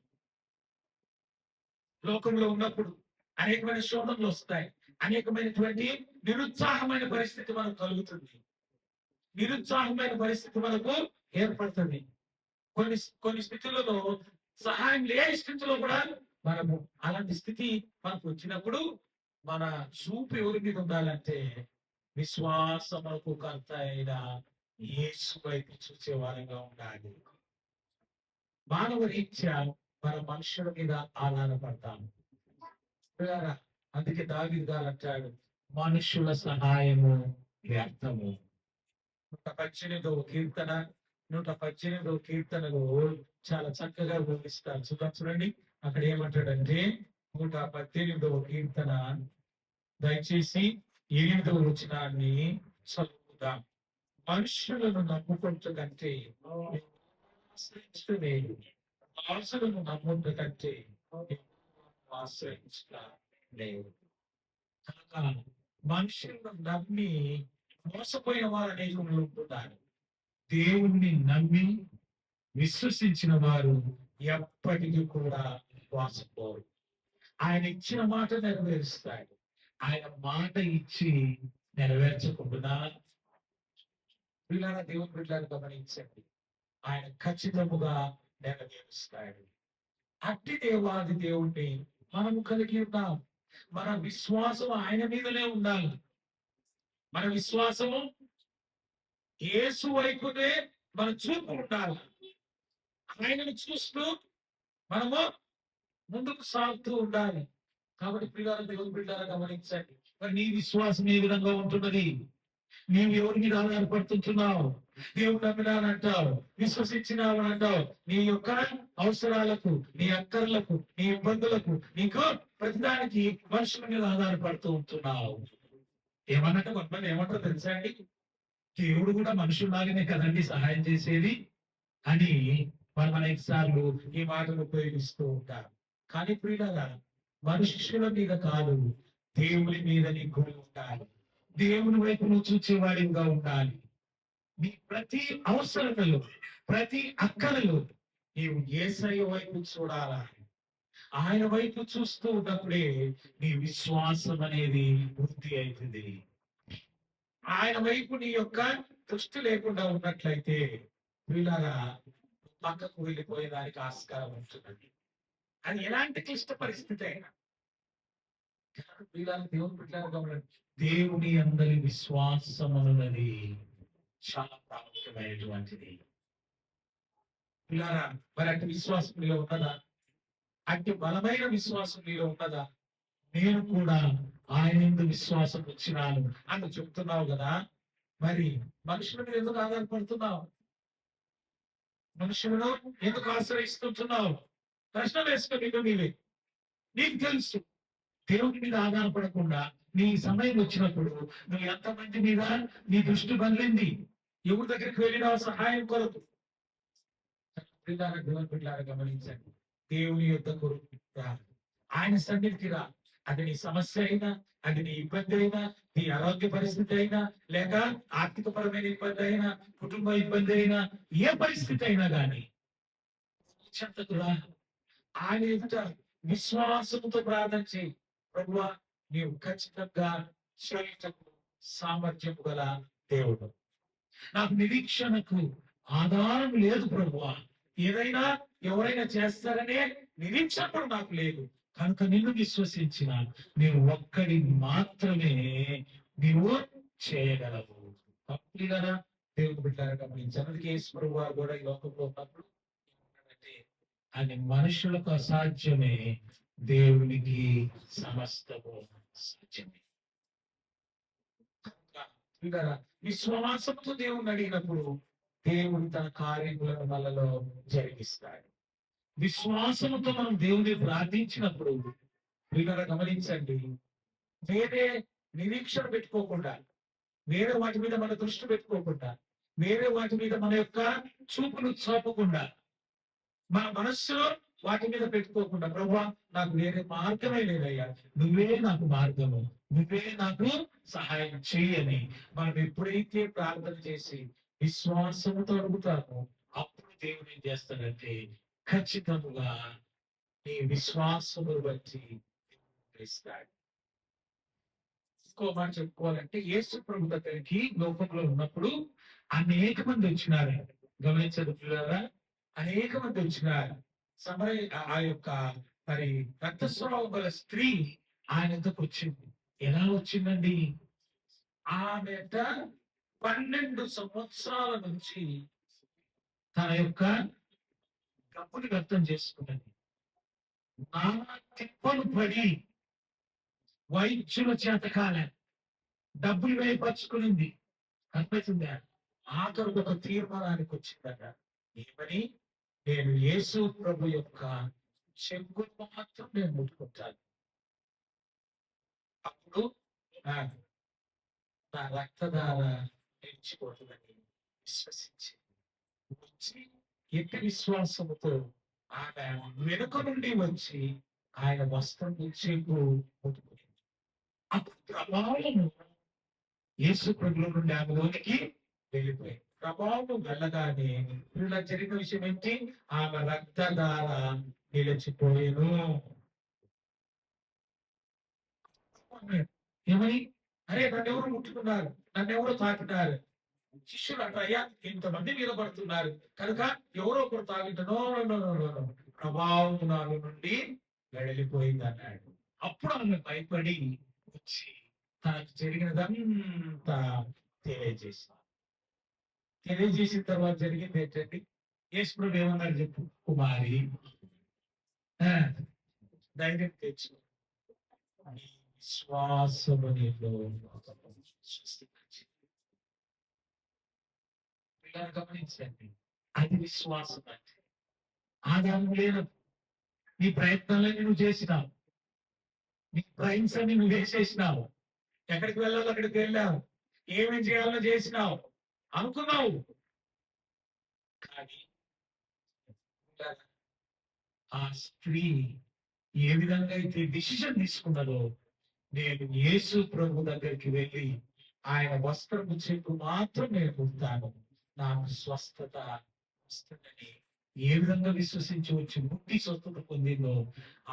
లోకంలో ఉన్నప్పుడు అనేకమైన శోధనలు వస్తాయి, అనేకమైనటువంటి నిరుత్సాహమైన పరిస్థితి మనకు కలుగుతుంది, నిరుత్సాహమైన పరిస్థితి మనకు ఏర్పడుతుంది. కొన్ని స్థితులలో సహాయం లేని స్థితిలో కూడా మనము అలాంటి స్థితి మనకు వచ్చినప్పుడు మన చూపు ఎవరి మీద ఉండాలంటే విశ్వాసమునకు కర్త అయిన యేసు వైపు చూసే వారంగా ఉండాలి. మానవ రీత్యా మన మనుషుల మీద ఆధారపడతాము. అందుకే దావీదు గారు అంటాడు, మనుషుల సహాయము వ్యర్థము. 118వ కీర్తన 118వ కీర్తనలో చాలా చక్కగా వివరిస్తారు. చూడండి, అక్కడ ఏమంటాడంటే 118వ కీర్తన దయచేసి 8వ వచనాన్ని చదువుదాం. మనుషులను నమ్ముకుంటు కంటే ఆశలను నమ్ముట కంటే ఆశ్రయించలేదు. కనుక మనుషులను నమ్మి మోసపోయిన వారు అనేక ఉంటున్నారు. దేవుణ్ణి నమ్మి విశ్వసించిన వారు ఎప్పటికీ కూడా మోసపోరు. ఆయన ఇచ్చిన మాట నెరవేరుస్తాడు. ఆయన మాట ఇచ్చి నెరవేర్చకుండా పిల్లల దేవుని బిడ్డలను గమనించండి, ఆయన ఖచ్చితముగా నెరవేరుస్తాడు. అట్టి దేవాది దేవుణ్ణి మనము కలిగి ఉన్నాం. మన విశ్వాసం ఆయన మీదనే ఉండాలి. మన విశ్వాసము యేసు వైపునే మన చూపు ఉండాలి. ఆయనను చూస్తూ మనము ముందుకు సాగుతూ ఉండాలి. కాబట్టి పిల్లల దేవుని బిడ్డల గమనించండి, మరి నీ విశ్వాసం ఏ విధంగా ఉంటున్నది? నీవు ఎవరి మీద ఆధారపడుతున్నావు? దేవుడు నమ్మినానంటావు, విశ్వసించినావు అంటావు. నీ యొక్క అవసరాలకు, నీ అక్కర్లకు, నీ ఇబ్బందులకు, నీకు ప్రతిదానికి మనుషుల మీద ఆధారపడుతూ ఉంటున్నావు. ఏమన్నట్టు కొంతమంది ఏమంటారు తెలుసా అండి, దేవుడు కూడా మనుషుల్లాగానే కదండి సహాయం చేసేది అని వాళ్ళు అనేక సార్లు ఈ మాటలు ఉపయోగిస్తూ ఉంటారు. కానీ ప్రియులారా, మనుషుల మీద కాదు, దేవుని మీద నీకు ఉండాలి. దేవుని వైపు నువ్వు చూచేవాడిగా ఉండాలి. నీ ప్రతి అవసరతలు, ప్రతి అక్కరలు నీవు యేసయ్య వైపు చూడాలా. ఆయన వైపు చూస్తూ ఉన్నప్పుడే నీ విశ్వాసం అనేది వృద్ధి అవుతుంది. ఆయన వైపు నీ యొక్క దృష్టి లేకుండా ఉన్నట్లయితే వీళ్ళగా పక్కకు వెళ్ళిపోయేదానికి ఆస్కారం ఉంటున్నది. అది ఎలాంటి క్లిష్ట పరిస్థితి అయినా వీళ్ళని దేవుని బిడ్డలారా గమనించండి. దేవుని అందరి విశ్వాసం అన్నది చాలా ప్రాముఖ్యమైనటువంటిది. పిల్లారా, మరి అట్టి విశ్వాసం మీలో ఉన్నదా? అట్టి బలమైన విశ్వాసం మీలో ఉన్నదా? నేను కూడా ఆయన యందు విశ్వాసం వచ్చినాను అని చెప్తున్నావు కదా, మరి మనుషుల మీద ఎందుకు ఆధారపడుతున్నావు? మనుషులను ఎందుకు ఆశ్రయిస్తుంటున్నావు? ప్రశ్న వేసుకో నీకు నీవే. నీకు తెలుసు దేవుని మీద ఆధారపడకుండా నీ సమయం వచ్చినప్పుడు నువ్వు ఎంతమంది మీద నీ దృష్టి మళ్ళింది? ఎవరి దగ్గరికి వెళ్ళినావు సహాయం కొరకు? దేవుని బిడ్డలారా గమనించండి. దేవుని యొద్దకు రా, ఆయన సన్నిధికి రా. అది నీ సమస్య అయినా, అది నీ ఇబ్బంది అయినా, నీ ఆరోగ్య పరిస్థితి అయినా, లేక ఆర్థిక పరమైన ఇబ్బంది అయినా, కుటుంబ ఇబ్బంది అయినా, ఏ పరిస్థితి అయినా కానీ చెంతకు రా. ఆయన ఎదుట విశ్వాసంతో ప్రార్థన చేయి. ప్రభువా, నీవు ఖచ్చితంగా చేయటకు సామర్థ్యం గల దేవుడు. నాకు నిరీక్షణకు ఆధారం లేదు ప్రభువా. ఏదైనా ఎవరైనా చేస్తారనే నిరీక్షణ కూడా నాకు లేదు. కనుక నిన్ను విశ్వసించిన నీవు ఒక్కడి మాత్రమే నీవు చేయగలవు. తప్పి కదా దేవుని బిడ్డలారా గమనించారు. అందుకే యేసు ప్రభువు వారు కూడా ఈ లోకంలో ఉన్నప్పుడు ఏమన్నాడంటే, అని మనుషులకు అసాధ్యమే, దేవునికి సమస్తము సాధ్యమే. కనుక విశ్వాసంతో దేవుని అడిగినప్పుడు దేవుడు తన కార్యములను మనలో జరిగిస్తాడు. విశ్వాసంతో మనం దేవుని ప్రార్థించినప్పుడు వీళ్ళ గమనించండి, వేరే నిరీక్షణ పెట్టుకోకుండా, వేరే వాటి మీద మన దృష్టి పెట్టుకోకుండా, వేరే వాటి మీద మన యొక్క చూపును చూపకుండా, మన మనస్సులో వాటి మీద పెట్టుకోకుండా, ప్రభువా నాకు వేరే మార్గమే లేదయ్యా, నువ్వే నాకు మార్గము, నువ్వే నాకు సహాయం చేయని మనం ఎప్పుడైతే ప్రార్థన చేసి విశ్వాసంతో అడుగుతామో అప్పుడు దేవుడు ఏం చేస్తాడంటే ఖచ్చితంగా నీ విశ్వాసమును బట్టి ఇస్తాడు. ఇంకో మాట చెప్పుకోవాలంటే యేసు ప్రభు దగ్గరికి లోకంలో ఉన్నప్పుడు అనేక మంది వచ్చినారు. గమనించదు పిల్లరా, అనేక మంది వచ్చినారు. ఆ యొక్క మరి రక్తస్రావం గల స్త్రీ ఆయన దగ్గరకు వచ్చింది. ఎలా వచ్చిందండి? ఆమె 12 సంవత్సరాల నుంచి తన యొక్క డబ్బుని వ్యక్తం చేసుకున్నది. నానా తిప్పలు పడి వైద్యుల చేతకాల డబ్బులు వేయపరుచుకునింది. కనిపిస్తుందా? ఆఖరికి ఒక తీర్మానానికి వచ్చిందట. ఏమని? నేను యేసు ప్రభు యొక్క చెంగును మాత్రం నేను ముట్టుకుంటాను, అప్పుడు నా రక్తధార నిలిచిపోతుందని విశ్వసించి వచ్చి ఎట్టి విశ్వాసముతో ఆమె వెనుక నుండి వచ్చి ఆయన వస్త్రం చేపు ముట్టుకుంది. అప్పుడు ప్రభావము యేసు ప్రభుల నుండి ఆమెలోనికి వెళ్ళిపోయింది. ప్రభావం వెళ్ళగానే ఇలా జరిగిన విషయం ఏంటి? ఆమె రక్తధార నిలిచిపోయేను. ఏమని? అరే, నన్ను ఎవరు ముట్టుకున్నారు, నన్ను ఎవరు తాకినారు? శిష్యులు అంటారు, అయ్యా ఇంతమంది మీద పడుతున్నారు కనుక ఎవరో ఒకరు తాగింటనో ప్రభావం నాలో నుండి వెళ్ళిపోయింది అన్నాడు. అప్పుడు ఆమె భయపడి వచ్చి తనకు జరిగినదంతా తెలియజేసిన తర్వాత జరిగింది ఏంటండి? యేసు ప్రభు ఏమన్నారు చెప్పు? కుమారి, ధైర్యం తెచ్చు, విశ్వాసము నీలో గమనించండి. అది విశ్వాసం అంటే. ఆధారం లేదు. నీ ప్రయత్నాలన్నీ నువ్వు చేసినావు, నీ ప్రైమ్స్ అన్ని నువ్వు వేసేసినావు, ఎక్కడికి వెళ్ళాలో అక్కడికి వెళ్ళావు, ఏమేం చేయాలో చేసినావు అనుకున్నావు. కానీ ఆ స్త్రీ ఏ విధంగా అయితే డిసిషన్ తీసుకున్నదో, నేను యేసు ప్రభు దగ్గరికి వెళ్ళి ఆయన వస్త్రము చెప్పు మాత్రం నేను ఉంటాను, నాకు స్వస్థత వస్తుందని ఏ విధంగా విశ్వసించి వచ్చి ముట్టి స్వస్థత పొందిందో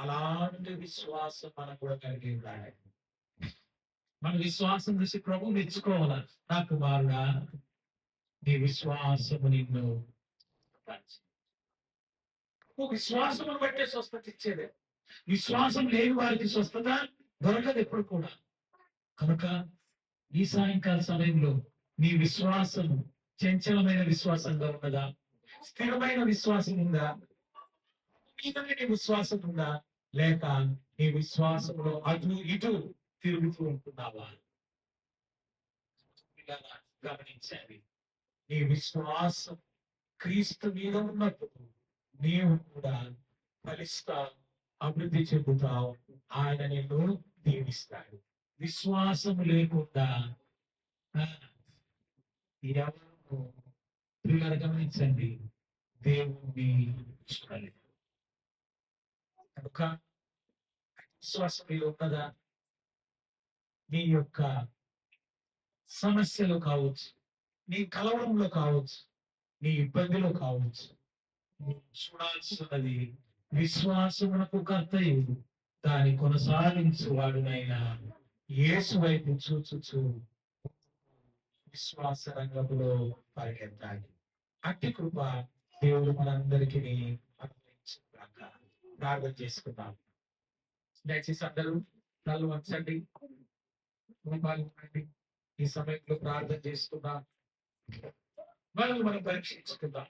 అలాంటి విశ్వాసం మనం కూడా కలిగి ఉండాలి. మన విశ్వాసం చూసి ప్రభు మెచ్చుకోవాలా. నా కుమారుడా, నీ విశ్వాసము నిన్ను విశ్వాసమును బట్టే స్వస్థత ఇచ్చేదే. విశ్వాసం లేని వారికి స్వస్థత దొరకదు ఎప్పుడు కూడా. కనుక ఈ సాయంకాల సమయంలో నీ విశ్వాసం చంచలమైన విశ్వాసంగా ఉన్నదా? స్థిరమైన విశ్వాసం ఉందా? మీదనే నీ విశ్వాసం ఉందా? లేక నీ విశ్వాసంలో అటు ఇటు తిరుగుతూ ఉంటున్నావా? గమనించాలి. నీ విశ్వాసం క్రీస్తు మీద ఉన్నప్పుడు నీవు కూడా ఫలిస్తావు, అభివృద్ధి చెందుతావు. ఆయన నిన్ను దీవిస్తాడు. విశ్వాసము లేకుండా ఎవరు పిల్లలు గమనించండి, దేవుణ్ణి చూడలేదు. కనుక విశ్వాసం మీద ఉన్నదా? నీ యొక్క సమస్యలు కావచ్చు, నీ కలవరంలో కావచ్చు, నీ ఇబ్బందిలో కావచ్చు, చూడాల్సినది విశ్వాసమునకు కర్తయు దాని కొనసాగించు వాడునైనా యేసు వైపు చూచుచు విశ్వాస రంగంలో పరిగెత్తాలి. అట్టి కృప దేవుడు మనందరికీ అనుగ్రహించుగాక. ప్రార్థన చేసుకుందాం. దయచేసి అందరూ తల వంచండి, ఈ సమయంలో ప్రార్థన చేసుకుందాం. మనం పరీక్షించుకుందాం.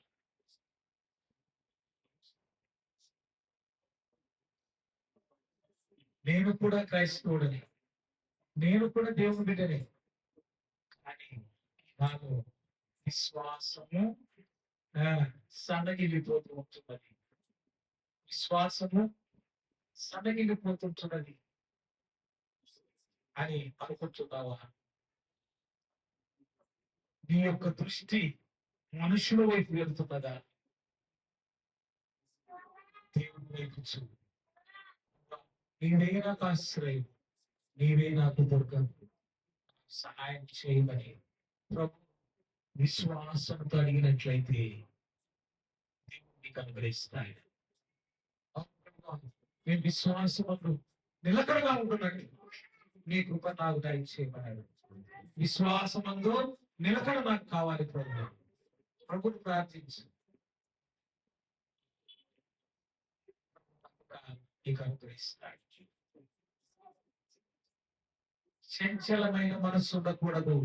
నేను కూడా క్రైస్తవుడని, నేను కూడా దేవుని బిడ్డని, కానీ నాకు విశ్వాసము సన్నగిల్లిపోతూ ఉంటున్నది. విశ్వాసము సన్నగిల్లిపోతుంటున్నది అని అనుకుంటున్నావా? నీ యొక్క దృష్టి మనుషుల వైపు వెళ్తున్నదా? దేవుని వైపు చూడు. నీవే నాకు ఆశ్రయం, నీవే నాకు దుర్గం, సహాయం చేయమని ప్రభు విశ్వాసంతో అడిగినట్లయితే దేవునికి అనుగ్రహిస్తాడు. నేను విశ్వాసము నిలకడగా ఉంటున్నట్టు నీ కృప నాకు దయచేయమన్నాడు. విశ్వాసమందు నిలకడ నాకు కావాలి ప్రభు. ప్రభుని ప్రార్థించు, నీకు అనుగ్రహిస్తాడు. చంచలమైన మనస్సు ఉండకూడదు,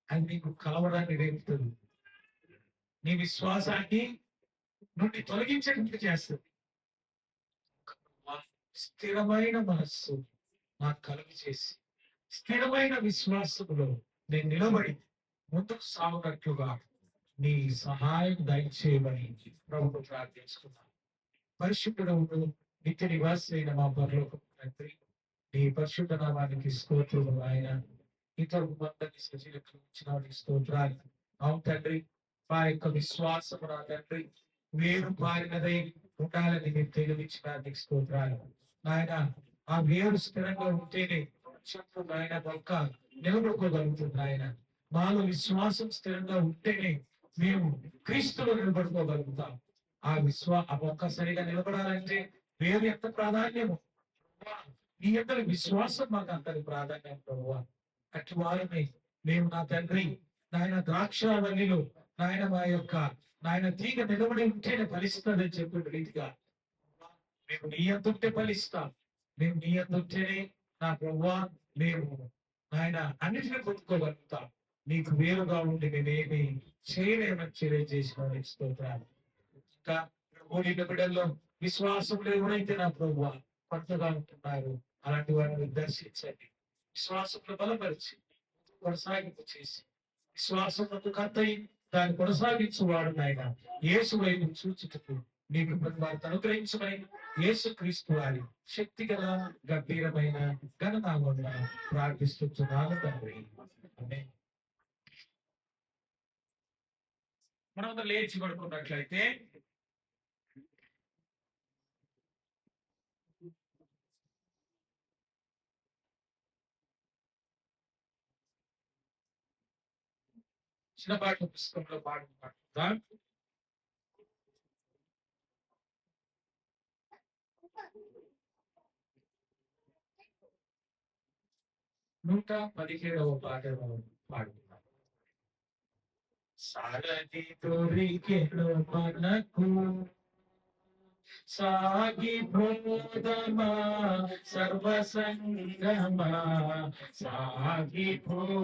అది నీకు కలవడాన్ని రేపుతుంది. నీ విశ్వాసాన్ని నుండి తొలగించేటట్టు చేస్తుంది. స్థిరమైన మనస్సు నాకు కలుగు చేసి స్థిరమైన విశ్వాసములో నేను నిలబడి ముందుకు సాగునట్లుగా నీ సహాయం దయచేయమని ప్రభుత్వ ప్రార్థించుకున్నాను. పరిశుద్ధుడు నిత్య నివాసి అయిన మా పరలోకపు తండ్రి, నీ పరిశుద్ధ నామానికి స్తోత్రములు. ఆయన ఇతరు మందరిని సజీలకు ఇచ్చిన స్తోత్రాలు. అవును తండ్రి, మా యొక్క విశ్వాసము నా తండ్రి వేరు పారినదై ఉండాలని మీరు తెలివించిన నీకు స్తోత్రాలు. నాయన ఆ వేరు స్థిరంగా ఉంటేనే చెప్పు నాయన ఒక్క నిలబడుకోగలుగుతుంది. ఆయన మాలో విశ్వాసం స్థిరంగా ఉంటేనే మేము క్రీస్తులో నిలబడుకోగలుగుతాం. ఆ ఒక్కసారిగా నిలబడాలంటే వేరు ఎంత ప్రాధాన్యము. నీ యొక్క విశ్వాసం మాకు అంతటి ప్రాధాన్యం ప్రభువా. అటు వారిని మేము నా తండ్రి నాయన ద్రాక్షావల్లిలో నాయన మా యొక్క నాయన తీగ నిలబడి ఉంటేనే ఫలిస్తుందని చెప్పిన రీతిగా మేము నీ అంతుంటే ఫలిస్తాం. మేము నీ అంతుంటేనే నా ప్రభువా మేము నాయన అన్నిటిని పొందుకోగలుగుతాం. నీకు వేరుగా ఉండి నేనేమి చేయలేమని తెలియజేసిన స్తోత్రాలు. ఇంకా ఓడిన బిడ్డల్లో విశ్వాసంలో ఎవరైతే నా ప్రభువా కొత్తగా ఉంటున్నారు అలాంటి వారిని దర్శించండి. విశ్వాసంలో బలపరిచి కొనసాగింపు చేసి విశ్వాసంలో కర్తయి దాన్ని కొనసాగించువాడు నాయన యేసు వైపు చూచుటకు నీకు వారిని అనుగ్రహించమని యేసు క్రీస్తు వారి శక్తి గల గంభీరమైన ఘననామమున ప్రార్థిస్తున్నాను తండ్రి. మనం లేచి పడుకున్నట్లయితే చిన్న పాటల పుస్తకంలో పాడుకుంటా. 117వ పాటను పాడుతున్నాం. సారథి దొరికెను మనకు సాగిపోదమా సర్వసంగమా సాగిపోదమా